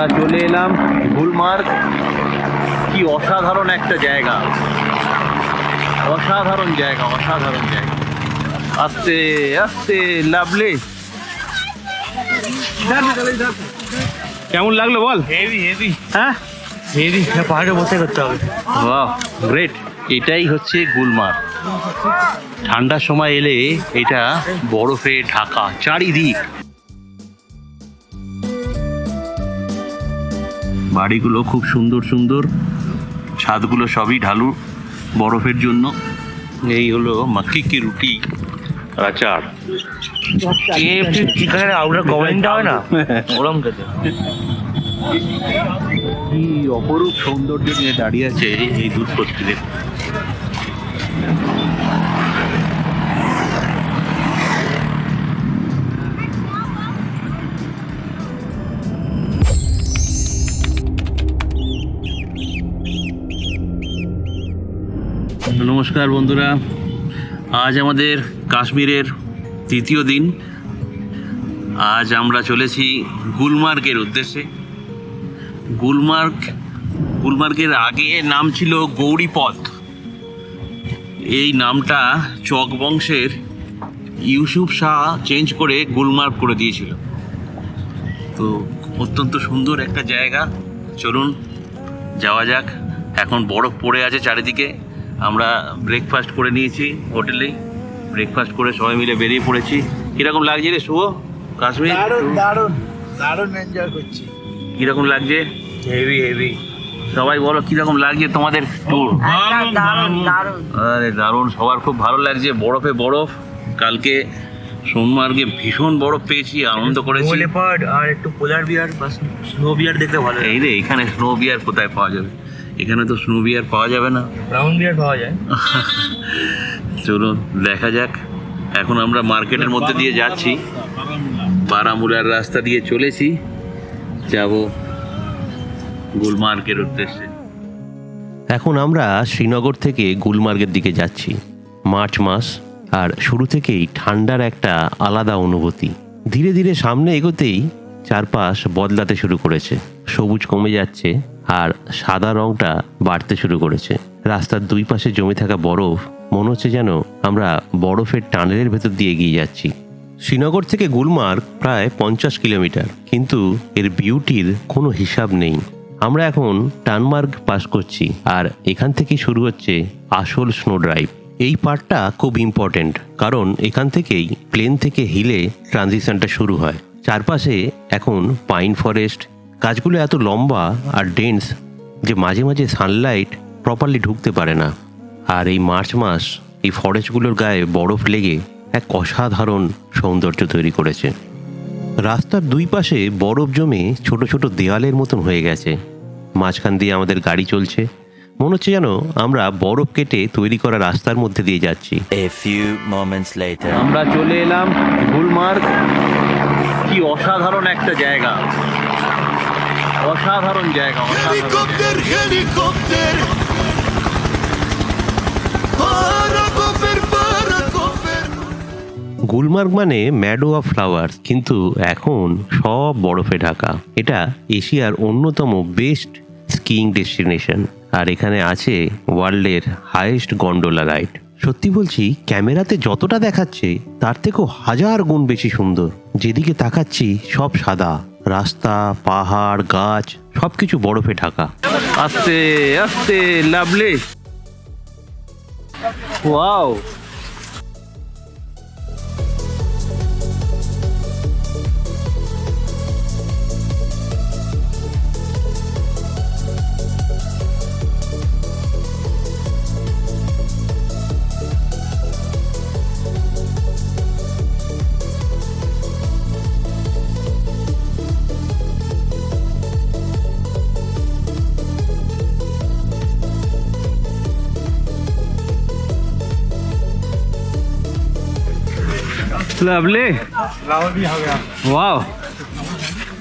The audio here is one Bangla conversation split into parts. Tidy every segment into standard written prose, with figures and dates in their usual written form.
আমরা চলে এলাম গুলমার্গ। কি অসাধারণ একটা জায়গা, অসাধারণ জায়গা, অসাধারণ জায়গা। আস্তে আস্তে লাভলি। কেমন লাগলো বল? হেভি হেভি হ্যাঁ হেভি, পাহাড়ে বসে করতে হবে। বাহ, গ্রেট। এটাই হচ্ছে গুলমার্গ। ঠান্ডার সময় এলে এটা বরফে ঢাকা চারিদিক। বাড়িগুলো খুব সুন্দর সুন্দর, ছাদগুলো সবই ঢালু বরফের জন্য। এই হলো মাক্কি কি রুটি আর আচার। চিকেনের আউটার কভারিংটা হয় না, ওরম খেতে। কি অপরূপ সৌন্দর্য নিয়ে দাঁড়িয়ে আছে এই দুধ কর্তৃদের। নমস্কার বন্ধুরা, আজ আমাদের কাশ্মীরের তৃতীয় দিন। আজ আমরা চলেছি গুলমার্গের উদ্দেশ্যে। গুলমার্গের আগে নাম ছিল গৌরীপথ। এই নামটা চক বংশের ইউসুফ শাহ চেঞ্জ করে গুলমার্গ করে দিয়েছিল। তো অত্যন্ত সুন্দর একটা জায়গা, চলুন যাওয়া যাক। এখন বরফ পড়ে আছে চারিদিকে। আমরা ব্রেকফাস্ট করে নিয়েছি হোটেলেই। ব্রেকফাস্ট করে সবাই মিলে বেরিয়ে পড়েছি। কীরকম লাগছে রে শুভ কাশ্মীর? দারুণ দারুণ এনজয় করছি। কীরকম লাগছে? Heavy heavy. সবাই বলো কীরকম লাগছে তোমাদের ট্যুর? আরে দারুণ, সবার খুব ভালো লাগছে। বরফে বরফ। কালকে সোনমার্গে ভীষণ বরফ পেয়েছি, আনন্দ করেছি। লেপার্ড আর একটু পোলার বিয়ার বা স্নো বিয়ার দেখতে ভালো। এই রে, এখানে স্নো বিয়ার কোথায় পাওয়া যাবে? এখানে তো স্নো বিয়ার পাওয়া যাবে না। ব্রাউন বিয়ার পাওয়া যায়। চলুন দেখা যাক। এখন আমরা মার্কেটের মধ্যে দিয়ে যাচ্ছি, বারামুলার রাস্তা দিয়ে চলেছি, যাব গুলমার্গের উদ্দেশ্যে। এখন আমরা শ্রীনগর থেকে গুলমার্গের দিকে যাচ্ছি। মার্চ মাস, আর শুরু থেকেই ঠান্ডার একটা আলাদা অনুভূতি। ধীরে ধীরে সামনে এগোতেই চারপাশ বদলাতে শুরু করেছে। সবুজ কমে যাচ্ছে আর সাদা রংটা বাড়তে শুরু করেছে। রাস্তার দুই পাশে জমে থাকা বরফ মনে হচ্ছে যেন আমরা বরফের টানেলের ভেতর দিয়ে এগিয়ে যাচ্ছি। শ্রীনগর থেকে গুলমার্গ প্রায় 50 কিলোমিটার, কিন্তু এর বিউটির কোনো হিসাব নেই। আমরা এখন টানমার্গ পাস করছি, আর এখান থেকেই শুরু হচ্ছে আসল স্নো ড্রাইভ। এই পার্টটা খুব ইম্পর্টেন্ট, কারণ এখান থেকেই প্লেন থেকে হিলে ট্রানজিশনটা শুরু হয়। চারপাশে এখন পাইন ফরেস্ট। গাছগুলো এত লম্বা আর ডেন্স যে মাঝে মাঝে সানলাইট প্রপারলি ঢুকতে পারে না। আর এই মার্চ মাস এই ফরেস্টগুলোর গায়ে বরফ লেগে এক অসাধারণ সৌন্দর্য তৈরি করেছে। রাস্তার দুই পাশে বরফ জমে ছোট ছোট দেওয়ালের মতন হয়ে গেছে। মাঝখান দিয়ে আমাদের গাড়ি চলছে, মনে হচ্ছে যেন আমরা বরফ কেটে তৈরি করা রাস্তার মধ্যে দিয়ে যাচ্ছি। A few moments later. আমরা চলে এলাম গুলমার্গ। কি অসাধারণ একটা জায়গা, অসাধারণ জায়গা, Helicopter, helicopter. Paracofer, paracofer. Gulmarg মানে ম্যাডো অফ ফ্লাওয়ার্স, কিন্তু এখন সব বরফে ঢাকা। এটা এশিয়ার অন্যতম বেস্ট স্কিইং ডেস্টিনেশন, আর এখানে আছে ওয়ার্ল্ডের হাইয়েস্ট গন্ডোলা রাইড। সত্যি বলছি, ক্যামেরাতে যতটা দেখাচ্ছে তার থেকেও 1000 গুণ বেশি সুন্দর। যেদিকে তাকাচ্ছি সব সাদা, রাস্তা, পাহাড়, গাছ সবকিছু বরফে ঢাকা। আস্তে আস্তে লাভলি। Wow, lovely. ওয়াও,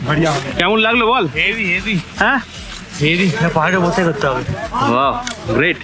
बढ़िया কেমন লাগলো বল? হেভি হেভি হ্যাঁ হেভি, পাহাড়ে বসে করতে হবে। Wow, great.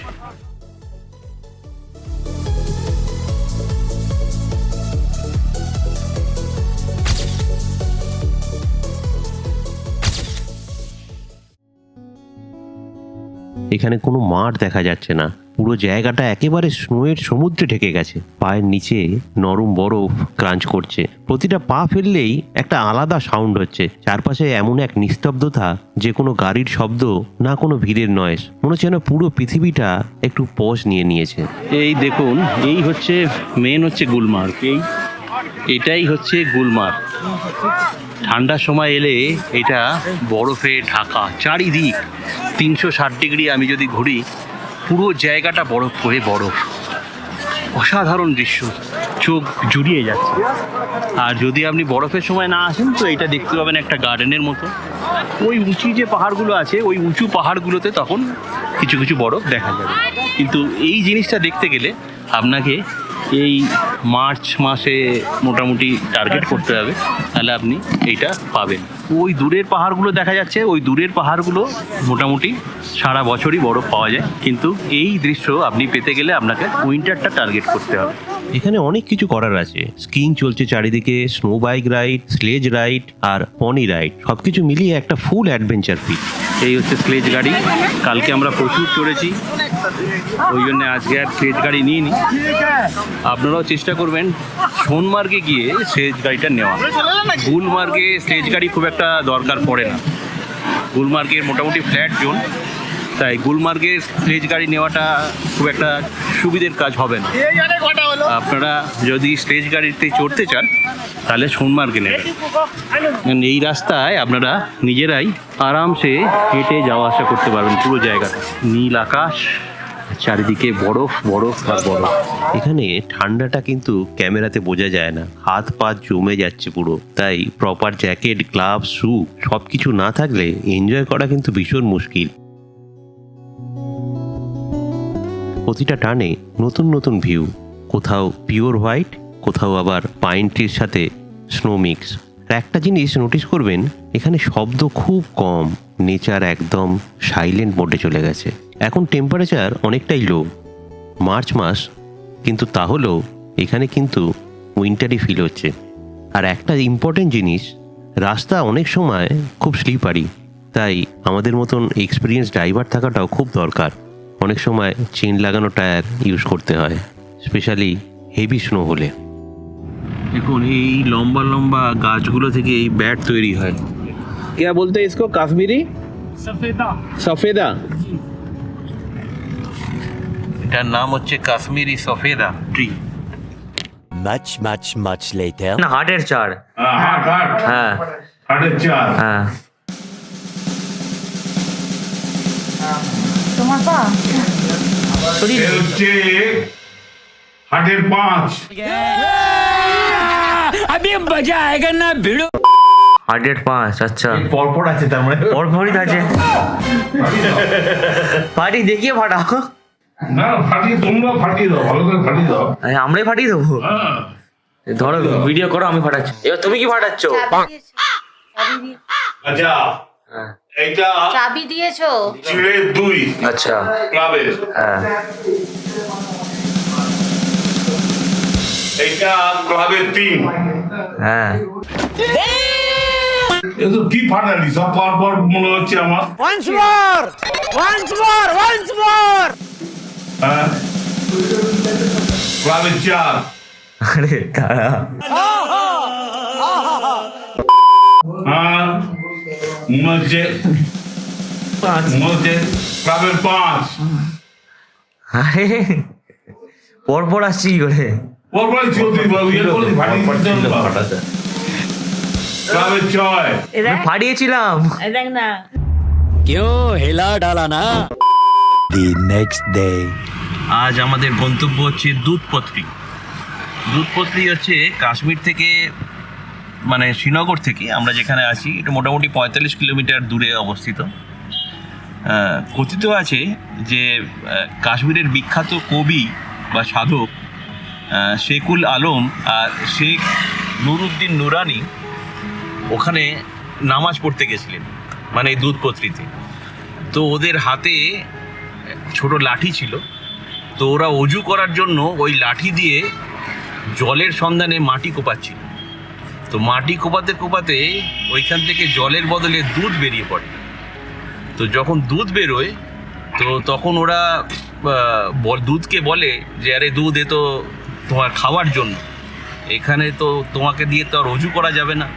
এখানে কোনো মাঠ দেখা যাচ্ছে না, পুরো জায়গাটা একেবারে স্নোয়ের সমুদ্রে ঢেকে গেছে। পায়ের নিচে নরম বরফ ক্রাঞ্চ করছে, প্রতিটা পা ফেললেই একটা আলাদা সাউন্ড হচ্ছে। চারপাশে এমন এক নিস্তব্ধতা, যে কোনো গাড়ির শব্দ না, কোনো ভিড়ের নয়েজ, মনে হচ্ছে যেন পুরো পৃথিবীটা একটু পজ নিয়েছে। এই দেখুন, এই হচ্ছে মেন হচ্ছে গুলমার্গ। এটাই হচ্ছে গুলমার্গ। ঠান্ডার সময় এলে এটা বরফে ঢাকা, চারিদিক 360 ডিগ্রি আমি যদি ঘুরি, পুরো জায়গাটা বরফ হয়ে বরফ। অসাধারণ দৃশ্য, চোখ জুড়িয়ে যাচ্ছে। আর যদি আপনি বরফের সময় না আসেন তো এটা দেখতে পাবেন একটা গার্ডেনের মতো। ওই উঁচু যে পাহাড়গুলো আছে, ওই উঁচু পাহাড়গুলোতে তখন কিছু কিছু বরফ দেখা যাবে। কিন্তু এই জিনিসটা দেখতে গেলে আপনাকে এই মার্চ মাসে মোটামুটি টার্গেট করতে হবে, তাহলে আপনি এইটা পাবেন। ওই দূরের পাহাড়গুলো দেখা যাচ্ছে, ওই দূরের পাহাড়গুলো মোটামুটি সারা বছরই বরফ পাওয়া যায়, কিন্তু এই দৃশ্য আপনি পেতে গেলে আপনাকে উইন্টারটা টার্গেট করতে হবে। এখানে অনেক কিছু করার আছে, স্কিইং চলছে চারিদিকে, snow bike ride, sledge ride আর পনি রাইড, সবকিছু মিলিয়ে একটা ফুল অ্যাডভেঞ্চার পিক। এই হচ্ছে স্লেজ গাড়ি, কালকে আমরা প্রচুর চড়েছি, ওই জন্য আজকে আর স্লেজ গাড়ি নিয়ে নিই। আপনারাও চেষ্টা করবেন সোনমার্গে গিয়ে স্লেজ গাড়িটা নেওয়া। গুলমার্গে স্লেজ গাড়ি খুব একটা দরকার পড়ে না, গুলমার্গের মোটামুটি ফ্ল্যাট জোন, তাই গুলমার্গের স্লেজ গাড়ি নেওয়াটা খুব একটা সুবিধের কাজ হবে না। আপনারা যদি স্লেজ গাড়িতে চড়তে চান তাহলে সোনমার্গে নেবেন। এই রাস্তায় আপনারা নিজেরাই আরামসে হেঁটে যাওয়া আসা করতে পারবেন। পুরো জায়গাটা নীল আকাশ, চারিদিকে বরফ বরফ আর বরফ। এখানে ঠান্ডাটা কিন্তু ক্যামেরাতে বোঝা যায় না, হাত পা জমে যাচ্ছে পুরো। তাই প্রপার জ্যাকেট, গ্লাভ, শু সবকিছু না থাকলে এনজয় করা কিন্তু ভীষণ মুশকিল। প্রতিটা টানে নতুন নতুন ভিউ, কোথাও পিওর হোয়াইট, কোথাও আবার পাইন ট্রির সাথে স্নো মিক্স। আর একটা জিনিস নোটিস করবেন, এখানে শব্দ খুব কম, নেচার একদম সাইলেন্ট মোডে চলে গেছে। এখন টেম্পারেচার অনেকটাই লো, মার্চ মাস, কিন্তু তাহলেও এখানে কিন্তু উইন্টারই ফিল হচ্ছে। আর একটা ইম্পর্টেন্ট জিনিস, রাস্তা অনেক সময় খুব স্লিপারি, তাই আমাদের মতন এক্সপিরিয়েন্স ড্রাইভার থাকাটাও খুব দরকার। অনেক সময় চেন লাগানো টায়ার ইউজ করতে হয়, স্পেশালি হেভি স্নো হলে। দেখুন এই লম্বা লম্বা গাছগুলো থেকে এই ব্যাট তৈরি হয়। क्या बोलते हैं इसको? काश्मीरी सफेदा। এটার নাম হচ্ছে কাশ্মীরি সফেদা tree. Much, much, much later. না হাটের চার। হ্যাঁ হাটের চার। হ্যাঁ তোমার পা এ হচ্ছে হাটের পাঁচ। হাটের পাঁচ। আচ্ছা পরপর আছে, তার মানে পরপরই আছে। পার্টি দেখিয়ে ফাটাও। না ফাটিয়ে, তোমরা ফাটিয়ে দাও, ভালো করে ফাটিয়ে দাও। আমরাই ফাটিয়ে দেবো। হ্যাঁ। ধরো ভিডিও করো, আমি ফাটাচ্ছি। এবার তুমি কি ফাটাচ্ছ? আচ্ছা হ্যাঁ। এইটা চাবি দিয়েছো? চিড়ে 2 আচ্ছা ক্লাবের, হ্যাঁ এইটা ক্লাবের 3। হ্যাঁ এ তো কি ফাটালি, সব পর মনে হচ্ছে আমার। হ্যাঁ ক্লাবের 4। আরে দাঁড়া। হ্যাঁ মনে হচ্ছে ক্লাবের 5। আরে পরপর আসছি কি করে? পরপরই চলতি বাবু, ইয়ে করলি ফাটিয়ে ফাটাতে। ক্লাবের 6। আমি ফাটিয়েছিলাম। দেখ না The next day. আজ আমাদের গন্তব্য হচ্ছে দুধপত্রি। দুধপত্রি হচ্ছে কাশ্মীর থেকে, মানে শ্রীনগর থেকে আমরা যেখানে আছি, এটা মোটামুটি 45 কিলোমিটার দূরে অবস্থিত। কথিত আছে যে কাশ্মীরের বিখ্যাত কবি বা সাধক শেখুল আলম আর শেখ নুরুদ্দিন নুরানি ওখানে নামাজ পড়তে গেছিলেন, মানে এই দুধপত্রিতে। তো ওদের হাতে ছোট লাঠি ছিল, তো ওরা অজু করার জন্য ওই লাঠি দিয়ে জলের সন্ধানে মাটি কোপাচ্ছিল। তো মাটি কোপাতে কোপাতে ওইখান থেকে জলের বদলে দুধ বেরিয়ে পড়ে। তো যখন দুধ বেরোয় তো তখন ওরা দুধকে বলে যে আরে দুধ এ তো তোমার খাওয়ার জন্য, এখানে তো তোমাকে দিয়ে তো আর রজু করা যাবে না।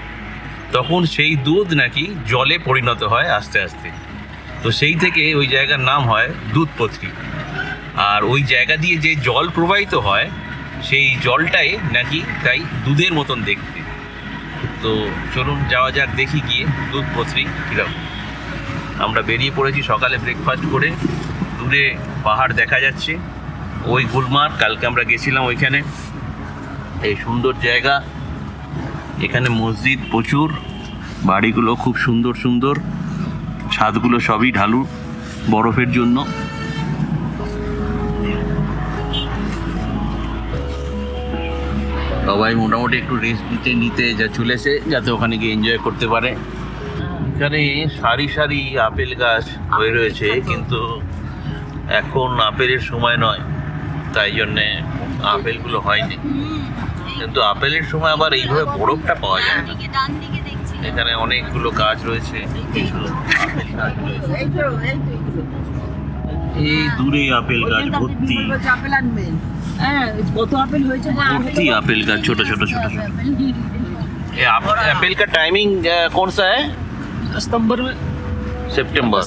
তখন সেই দুধ নাকি জলে পরিণত হয় আস্তে আস্তে। তো সেই থেকে ওই জায়গার নাম হয় দুধপত্রী। আর ওই জায়গা দিয়ে যে জল প্রবাহিত হয় সেই জলটাই নাকি তাই দুধের মতন দেখতে। তো চলুন যাওয়া যাক, দেখি গিয়ে দুধপত্রী কীরকম। আমরা বেরিয়ে পড়েছি সকালে ব্রেকফাস্ট করে। দূরে পাহাড় দেখা যাচ্ছে, ওই গুলমার্গ, কালকে আমরা গেছিলাম ওইখানে। এই সুন্দর জায়গা, এখানে মসজিদ প্রচুর, বাড়িগুলো খুব সুন্দর সুন্দর, ছাদগুলো সবই ঢালু বরফের জন্য। সবাই মোটামুটি একটু রেস্ট নিতে যা চলেছে, যাতে ওখানে গিয়ে এনজয় করতে পারে। এখানে সারি সারি আপেল গাছ হয়ে রয়েছে, কিন্তু এখন আপেলের সময় নয়, তাই জন্যে আপেলগুলো হয়নি। কিন্তু আপেলের সময় আবার এইভাবে বরফটা পাওয়া যায় না। এখানে অনেকগুলো গাছ রয়েছে, কিছু আপেল গাছ রয়েছে। এই দূরে আপেল গাছ ভর্তি, भर्ती एप्पल का छोटा छोटा छोटा छोटा। एप्पल का टाइमिंग कौन सा है? सितंबर में, सितंबर।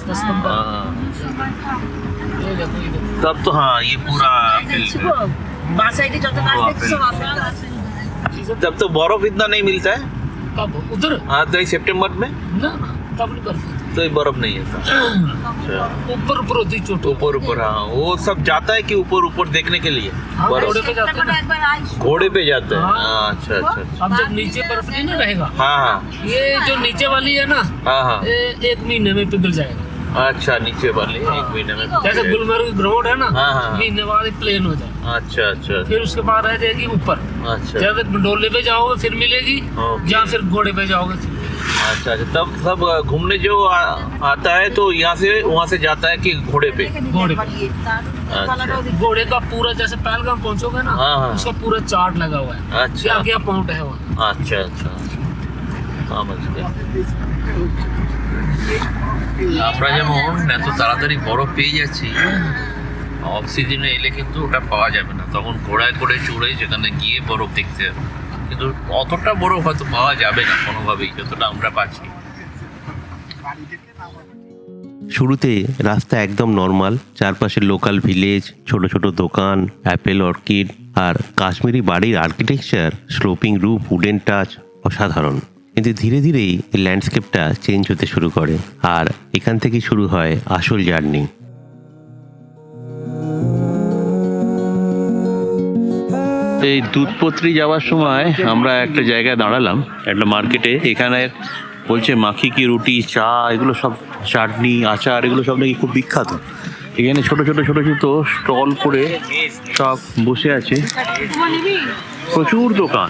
तब तो हाँ ये पूरा एप्पल, तब तो बर्फ इतना नहीं मिलता है। कब उधर? हाँ तो सितंबर में ना तब नहीं बर्फ, तो ये बर्फ नहीं है। ऊपर ऊपर होती है चोट, ऊपर ऊपर, हाँ वो सब जाता है कि ऊपर ऊपर देखने के लिए घोड़े बर्फ पे जाते हैं ना। घोड़े पे जाते हैं। हाँ। हाँ, अच्छा अच्छा अच्छा। अब जब नीचे बर्फ नहीं ना रहेगा, हाँ हाँ ये जो नीचे वाली है ना, हाँ हाँ, ये 1 महीने में पिघल जाएगा। अच्छा नीचे वाले 1 महीने में। जैसे गुलमर्ग ग्राउंड है ना, हाँ, हाँ। महीने बाद प्लेन हो जाए, अच्छा अच्छा फिर उसके बाद रह जाएगी ऊपर। अच्छा जब डोले पे जाओगे फिर मिलेगी, ओके। या फिर घोड़े पे जाओगे फिर। अच्छा अच्छा। तब सब घूमने जो आता है तो यहाँ से वहाँ से जाता है कि घोड़े पे? घोड़े पे। अच्छा घोड़े का पूरा जैसे पहलगाम पहुंचोगे ना, हाँ, हाँ। उसका पूरा चार्ट लगा हुआ है, अच्छा। क्या क्या पॉइंट है वहाँ। अच्छा अच्छा, समझ गया। আমরা যেমন এত তাড়াতাড়ি বরফ পেয়ে যাচ্ছি, অফ সিজনে এলে কিন্তু ওটা পাওয়া যাবে না। তখন ঘোড়ায় করে চড়ে সেখানে গিয়ে বরফ দেখতে হবে, কিন্তু অতটা বরফ হয়তো পাওয়া যাবে না কোনোভাবেই, যতটা আমরা পাচ্ছি। শুরুতে রাস্তা একদম নর্মাল, চারপাশে লোকাল ভিলেজ, ছোট ছোট দোকান, অ্যাপেল অর্কিড আর কাশ্মীরি বাড়ির architecture, sloping roof, wooden touch, অসাধারণ। কিন্তু ধীরে ধীরেই এই ল্যান্ডস্কেপটা চেঞ্জ হতে শুরু করে, আর এখান থেকে শুরু হয় আসল জার্নি। এই দুধপত্রী যাওয়ার সময় আমরা একটা জায়গায় দাঁড়ালাম, একটা মার্কেটে। এখানে বলছে মাখি কি রুটি, চা, এগুলো সব, চাটনি, আচার, এগুলো সব নাকি খুব বিখ্যাত। এখানে ছোট ছোট ছোট ছোট স্টল করে সব বসে আছে, প্রচুর দোকান।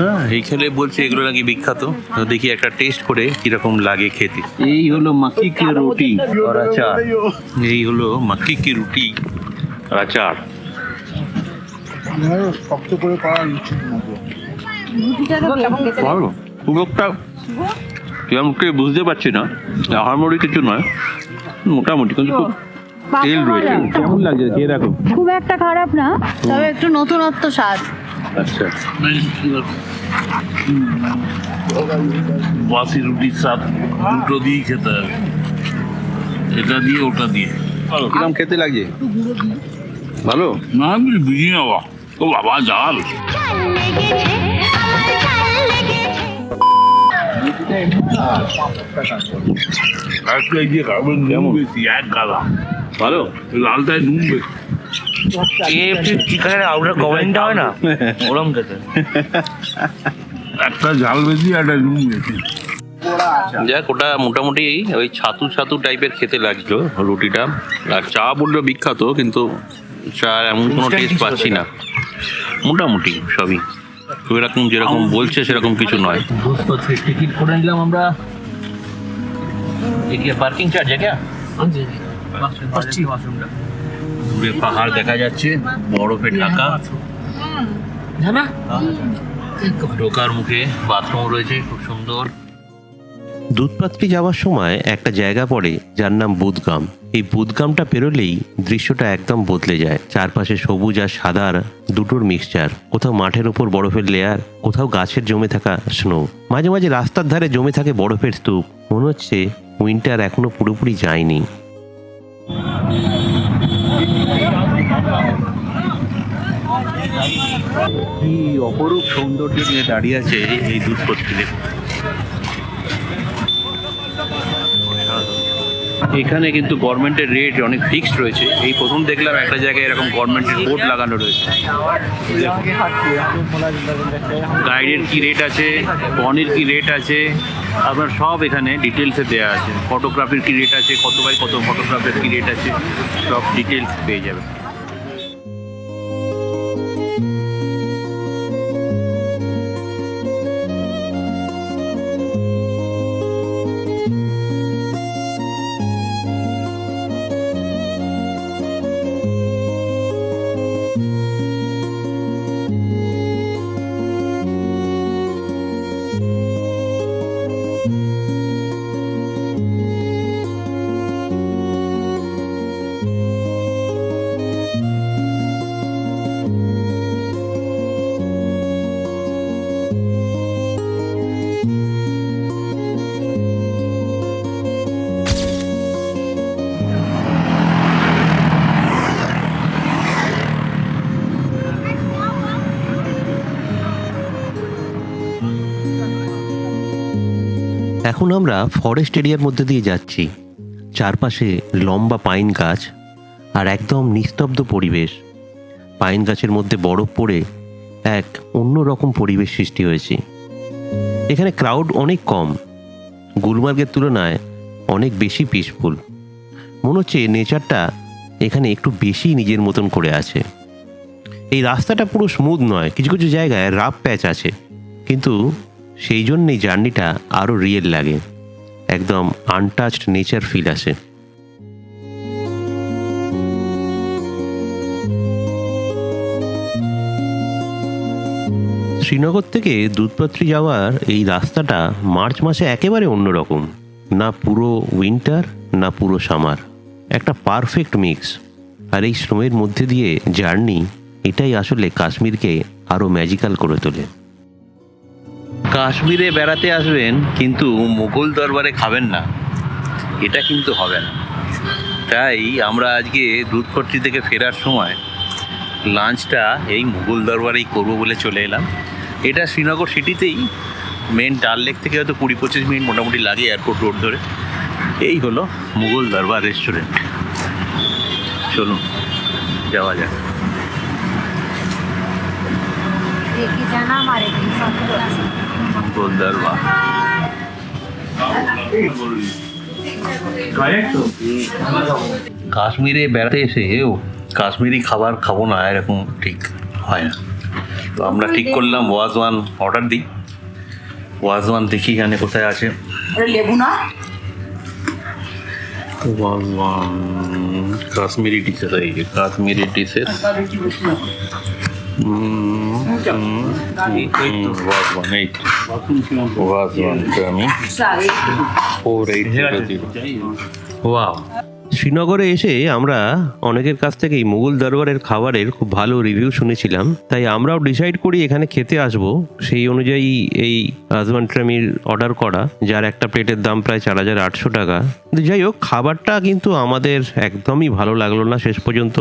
হ্যাঁ এইখানে বলছে এগুলো নাকি বিখ্যাত। তো দেখি একটা টেস্ট করে কিরকম লাগে খেতে। এই হলো মাখি কি রুটি আর আচার, এই হলো মাখি কি রুটি আর আচার। ভালো, খুব একটা কেমন বুঝতে পারছি না, আহামরি কিছু নয়, মোটামুটি, কিন্তু খুব তেল রয়েছে। কেমন লাগছে খেয়ে দেখো? খুব একটা খারাপ না, তবে একটু নতুনত্ব স্বাদ। আচ্ছা, বাসি রুটির স্বাদ দুটো দিয়েই খেতে হবে, এটা দিয়ে ওটা দিয়ে। কিরকম খেতে লাগছে? ভালো না আমি বুঝি না, বাবা ও বাবা জাল। একটা এই যে খাবেন নুন বেশি, এক গাদা ভালো। লালটায় নুন বেশি। চিকেনের আউটার কভারিংটা হয় না, ওরম খেতে। একটা ঝাল বেশি, একটা নুন বেশি। যাক, ওটা মোটামুটি ওই ছাতু ছাতু টাইপের খেতে লাগলো রুটিটা। আর চা বললো বিখ্যাত, কিন্তু চা এমন কোনো টেস্ট পাচ্ছি না। মোটামুটি সবই এরকম যেরকম বলছে সেরকম কিছু নয়। টিকিট করে নিলাম আমরা। পার্কিং চার্জ है क्या? हाँ जी, 25। দূরে পাহাড় দেখা যাচ্ছে, বরফে ঢাকা। है ना? ঢোকার মুখে বাথরুম রয়েছে, খুব সুন্দর। দুধপাত্রি যাওয়ার সময় একটা জায়গা পড়ে যার নাম বুদগাম। এই বুদগামটা পেরোলেই দৃশ্যটা একদম বদলে যায়। চারপাশে সবুজ আর সাদার দুটোর মিক্সচার। কোথাও মাঠের ওপর বরফের লেয়ার, কোথাও গাছের জমে থাকা স্নো, মাঝে মাঝে রাস্তার ধারে জমে থাকে বরফের স্তূপ। মনে হচ্ছে উইন্টার এখনো পুরোপুরি যায়নি। কি অপরূপ সৌন্দর্য নিয়ে দাঁড়িয়ে আছে এই দুধপাত্রি। এখানে কিন্তু গভর্নমেন্টের রেট অনেক ফিক্সড রয়েছে। এই প্রথম দেখলাম একটা জায়গায় এরকম গভর্নমেন্টের বোর্ড লাগানো রয়েছে। গাইডের কি রেট আছে, পনির কি রেট আছে, আপনার সব এখানে ডিটেলসে দেওয়া আছে। ফটোগ্রাফির কি রেট আছে, কত বাই কত ফটোগ্রাফের কি রেট আছে, সব ডিটেলস পেয়ে যাবে। এখন আমরা ফরেস্ট এরিয়ার মধ্যে দিয়ে যাচ্ছি। চারপাশে লম্বা পাইন গাছ আর একদম নিস্তব্ধ পরিবেশ। পাইন গাছের মধ্যে বরফ পড়ে এক অন্যরকম পরিবেশ সৃষ্টি হয়েছে। এখানে ক্রাউড অনেক কম, গুলমার্গের তুলনায় অনেক বেশি পিসফুল। মনে হচ্ছে নেচারটা এখানে একটু বেশি নিজের মতন করে আছে। এই রাস্তাটা পুরো স্মুথ নয়, কিছু কিছু জায়গায় রাফ প্যাচ আছে, কিন্তু সেই জন্যেই জার্নিটা আরও রিয়েল লাগে। একদম আনটাচড নেচার ফিল আসে। শ্রীনগর থেকে দুধপাত্রি যাওয়ার এই রাস্তাটা মার্চ মাসে একেবারে অন্যরকম। না পুরো উইন্টার, না পুরো সামার, একটা পারফেক্ট মিক্স। আর এই স্নোয়ের মধ্যে দিয়ে জার্নি, এটাই আসলে কাশ্মীরকে আরও ম্যাজিক্যাল করে তোলে। কাশ্মীরে বেড়াতে আসবেন কিন্তু মুঘল দরবারে খাবেন না, এটা কিন্তু হবে না। তাই আমরা আজকে দুধপাত্রি থেকে ফেরার সময় লাঞ্চটা এই মুঘল দরবারেই করবো বলে চলে এলাম। এটা শ্রীনগর সিটিতেই, মেন ডাল লেক থেকে হয়তো 20-25 মিনিট মোটামুটি লাগে এয়ারপোর্ট রোড ধরে। এই হলো মুঘল দরবার রেস্টুরেন্ট। চলুন যাওয়া যাক। মুঘল দরবার কাশ্মীরে বেড়াতে এসেও কাশ্মীরি খাবার খাবো না এরকম ঠিক হয় না। তো আমরা ঠিক করলাম ওয়াজওয়ান অর্ডার দিই। ওয়াজওয়ান দেখি এখানে কোথায় আছে। লেবু না, ওয়াজওয়ান কাশ্মীরি ডিশেস, এই যে কাশ্মীরি ডিশেস। ওয়াজওয়ান 8, ওয়াজওয়ানটা আমি 48 ওয়াও। শ্রীনগরে এসে আমরা অনেকের কাছ থেকেই মুঘল দরবারের খাবারের খুব ভালো রিভিউ শুনেছিলাম, তাই আমরাও ডিসাইড করি এখানে খেতে আসব। সেই অনুযায়ী এই ওয়াজওয়ান ট্রামির অর্ডার করা, যার একটা প্লেটের দাম প্রায় 4800 টাকা। কিন্তু যাই হোক, খাবারটা কিন্তু আমাদের একদমই ভালো লাগলো না শেষ পর্যন্ত।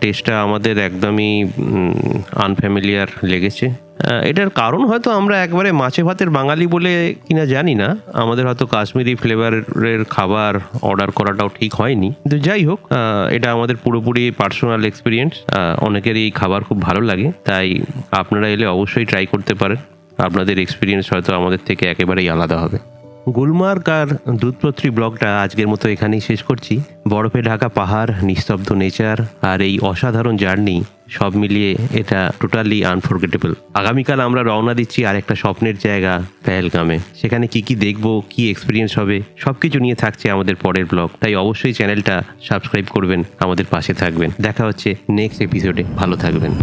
টেস্টটা আমাদের একদমই আনফ্যামিলিয়ার লেগেছে। এটার কারণ হয়তো আমরা একবারে মাছে ভাতের বাঙালি বলে কিনা জানি না, আমাদের হয়তো কাশ্মীরি ফ্লেভারের খাবার অর্ডার করাটাও ঠিক হয়নি। কিন্তু যাই হোক, এটা আমাদের পুরোপুরি পার্সোনাল এক্সপিরিয়েন্স। অনেকেরই এই খাবার খুব ভালো লাগে, তাই আপনারা এলে অবশ্যই ট্রাই করতে পারেন। আপনাদের এক্সপিরিয়েন্স হয়তো আমাদের থেকে একেবারেই আলাদা হবে। গুলমার্গ আর দুধপাত্রি ব্লগটা আজকের মতো এখানেই শেষ করছি। বরফে ঢাকা পাহাড়, নিস্তব্ধ নেচার আর এই অসাধারণ জার্নি, সব মিলিয়ে এটা টোটালি আনফরগেটেবল। আগামীকাল আমরা রওনা দিচ্ছি আর একটা স্বপ্নের জায়গা পেহেলগামে। সেখানে কি কি দেখবো, কি এক্সপিরিয়েন্স হবে, সবকিছু নিয়ে থাকছে আমাদের পরের ব্লগ। তাই অবশ্যই চ্যানেলটা সাবস্ক্রাইব করবেন, আমাদের পাশে থাকবেন। দেখা হচ্ছে নেক্সট এপিসোডে। ভালো থাকবেন।